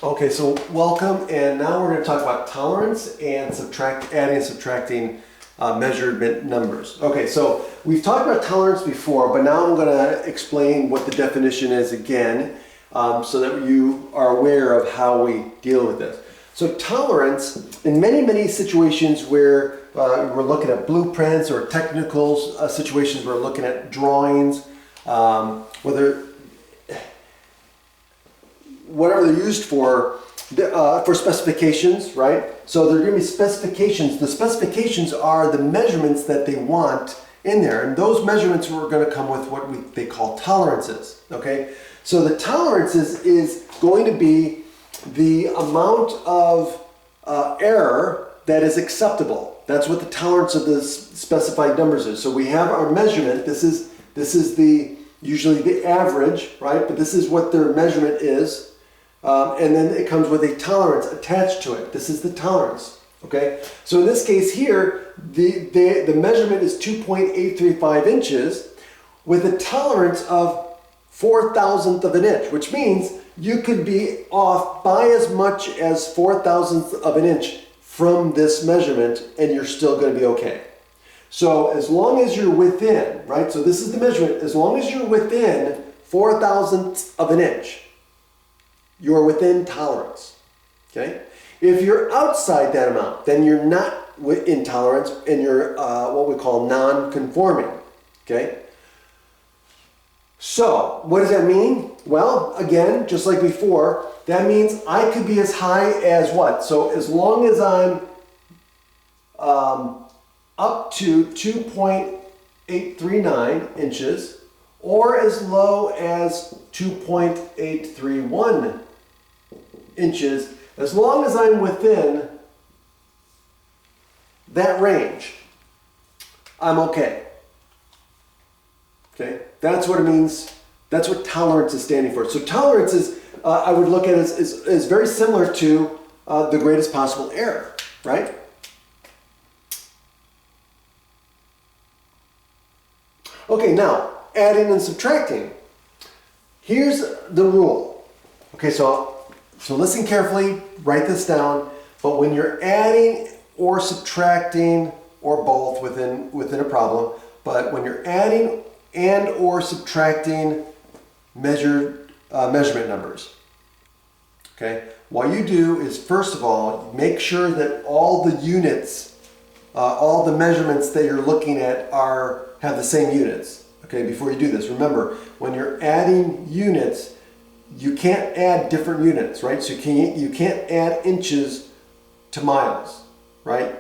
Okay, so welcome, and now we're going to talk about tolerance and adding and subtracting measurement numbers. Okay, so we've talked about tolerance before, but now I'm going to explain what the definition is again, so that you are aware of how we deal with this. So tolerance, in many situations where we're looking at blueprints or technical situations, we're looking at drawings, whatever they're used for specifications, right? So there are going to be specifications. The specifications are the measurements that they want in there, and those measurements are going to come with what they call tolerances, okay? So the tolerances is going to be the amount of error that is acceptable. That's what the tolerance of the specified numbers is. So we have our measurement. This is usually the average, right? But this is what their measurement is. And then it comes with a tolerance attached to it. This is the tolerance, okay? So in this case here, the measurement is 2.835 inches with a tolerance of 4/1000th of an inch, which means you could be off by as much as 4/1000th of an inch from this measurement and you're still going to be okay. So as long as you're within, right? So this is the measurement. As long as you're within 4/1000th of an inch, you're within tolerance, okay? If you're outside that amount, then you're not in tolerance and you're what we call non-conforming, okay? So what does that mean? Well, again, just like before, that means I could be as high as what? So as long as I'm up to 2.839 inches or as low as 2.831 inches, as long as I'm within that range, I'm okay. Okay, that's what it means. That's what tolerance is standing for. So tolerance is, I would look at it as very similar to the greatest possible error, right? Okay, now adding and subtracting. Here's the rule. Okay, so listen carefully, write this down. But when you're adding or subtracting, or both within a problem, but when you're adding and or subtracting measurement numbers, okay, what you do is, first of all, make sure that all the units, all the measurements that you're looking at have the same units. Okay, before you do this, remember, when you're adding units, you can't add different units, right? So you can't add inches to miles, right?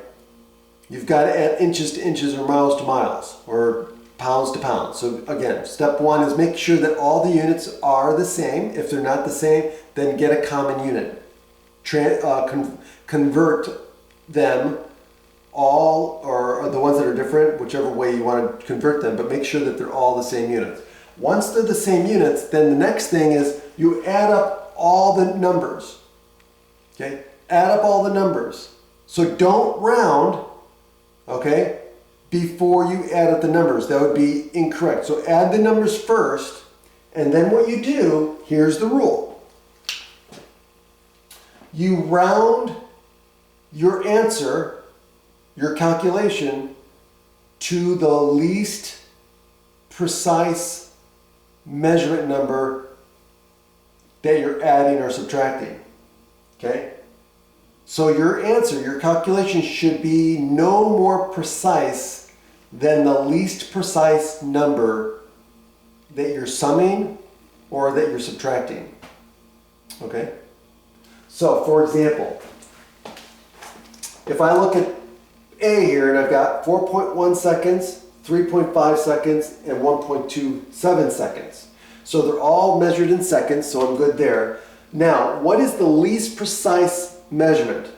You've got to add inches to inches or miles to miles or pounds to pounds. So again, step one is make sure that all the units are the same. If they're not the same, then get a common unit. Convert them all, or the ones that are different, whichever way you want to convert them, but make sure that they're all the same units. Once they're the same units, then the next thing is you add up all the numbers. Okay? Add up all the numbers. So don't round, okay, before you add up the numbers. That would be incorrect. So add the numbers first, and then what you do, here's the rule. You round your answer, your calculation, to the least precise measurement number that you're adding or subtracting, okay? So your answer, your calculation should be no more precise than the least precise number that you're summing or that you're subtracting, okay? So for example, if I look at A here and I've got 4.1 seconds, 3.5 seconds, and 1.27 seconds. So they're all measured in seconds, so I'm good there. Now, what is the least precise measurement?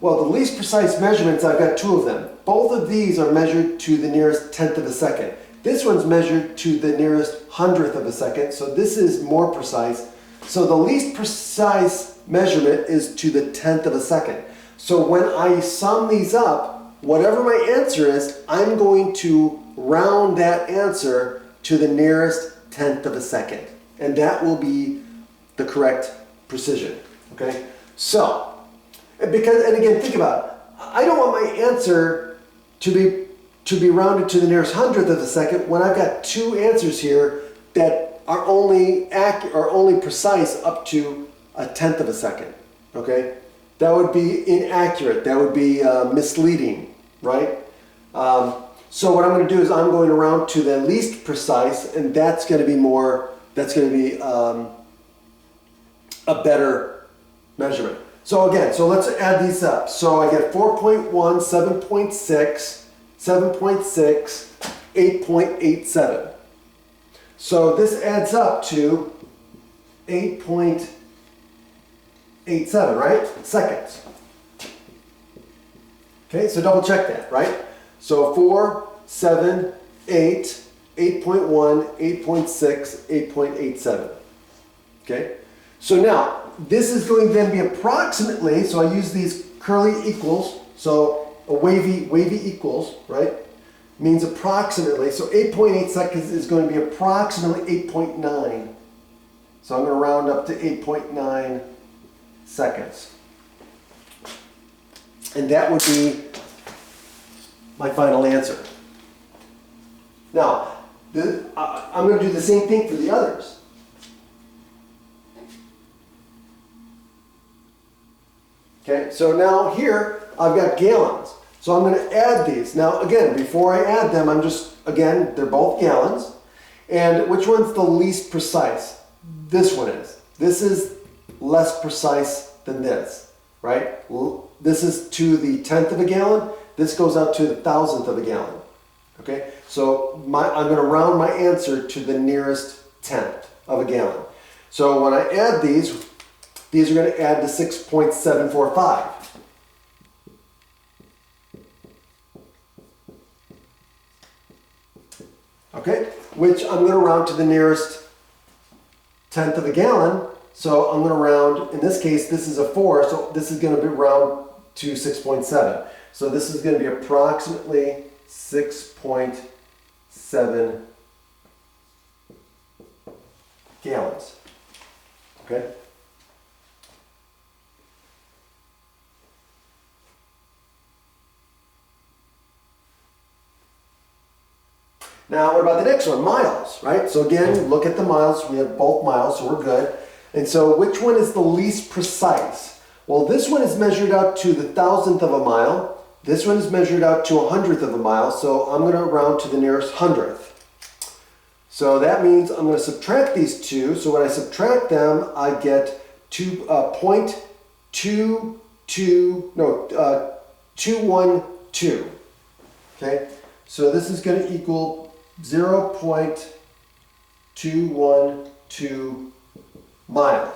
Well, the least precise measurements, I've got two of them. Both of these are measured to the nearest tenth of a second. This one's measured to the nearest hundredth of a second, so this is more precise. So the least precise measurement is to the tenth of a second. So when I sum these up, whatever my answer is, I'm going to round that answer to the nearest tenth of a second. And that will be the correct precision. Okay, so, and again, think about it. I don't want my answer to be rounded to the nearest hundredth of a second when I've got two answers here that are only precise up to a tenth of a second. Okay, that would be inaccurate. That would be misleading, right? So what I'm going to do is I'm going to round to the least precise, and that's going to be a better measurement. So again, so let's add these up. So I get 4.1, 7.6, 7.6, 8.87. So this adds up to 8.87, right? Seconds. Okay, so double check that, right? So 4, 7, 8, 8.1, 8.6, 8.87. Okay, so now this is going to then be approximately, so I use these curly equals, so a wavy equals, right? Means approximately, so 8.8 seconds is going to be approximately 8.9. So I'm going to round up to 8.9 seconds. And that would be my final answer. Now, I'm going to do the same thing for the others. Okay, so now here I've got gallons. So I'm going to add these. Now again, before I add them, they're both gallons. And which one's the least precise? This one is. This is less precise than this, right? This is to the tenth of a gallon. This goes out to the thousandth of a gallon. Okay, so I'm going to round my answer to the nearest tenth of a gallon. So when I add these are going to add to 6.745. Okay, which I'm going to round to the nearest tenth of a gallon. So I'm going to round, in this case, this is a 4, so this is going to be round to 6.7. So this is going to be approximately 6.7 gallons. Okay. Now, what about the next one? Miles, right? So again, look at the miles. We have both miles, so we're good. And so which one is the least precise? Well, this one is measured out to the thousandth of a mile. This one is measured out to a hundredth of a mile. So I'm going to round to the nearest hundredth. So that means I'm going to subtract these two. So when I subtract them, I get 212. Okay, so this is going to equal 0.212 mile,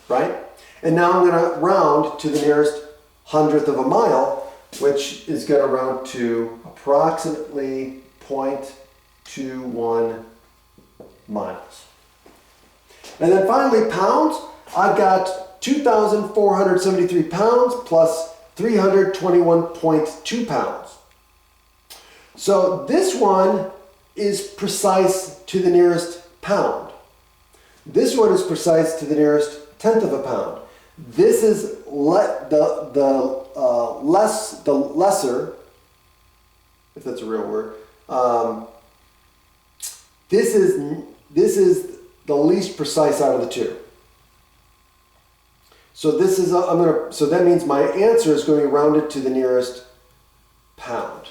right? And now I'm going to round to the nearest hundredth of a mile, which is going to round to approximately 0.21 miles. And then finally, pounds. I've got 2,473 pounds plus 321.2 pounds. So this one is precise to the nearest pound. This one is precise to the nearest tenth of a pound. This is the lesser, if that's a real word. This is the least precise out of the two. So this is so that means my answer is going to be rounded to the nearest pound.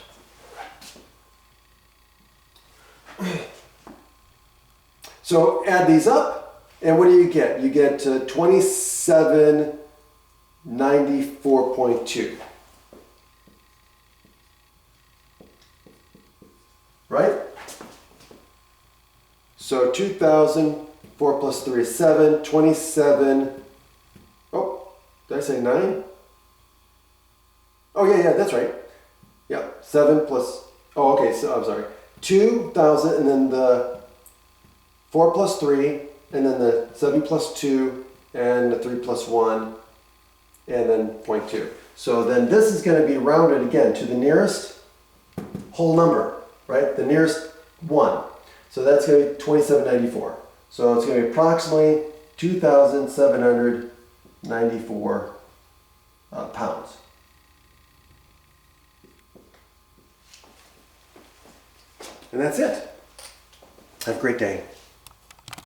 So add these up, and what do you get? You get 2794.2. Right? So 2,004 plus 3 is 7, 27. Oh, did I say 9? Oh, yeah, that's right. Yeah, 7 plus, oh, okay, so I'm sorry. 2,000, and then the 4 plus 3, and then the 7 plus 2, and the 3 plus 1, and then 0.2. So then this is going to be rounded again to the nearest whole number, right? The nearest 1. So that's going to be 2794. So it's going to be approximately 2,794 94 pounds. And that's it. Have a great day.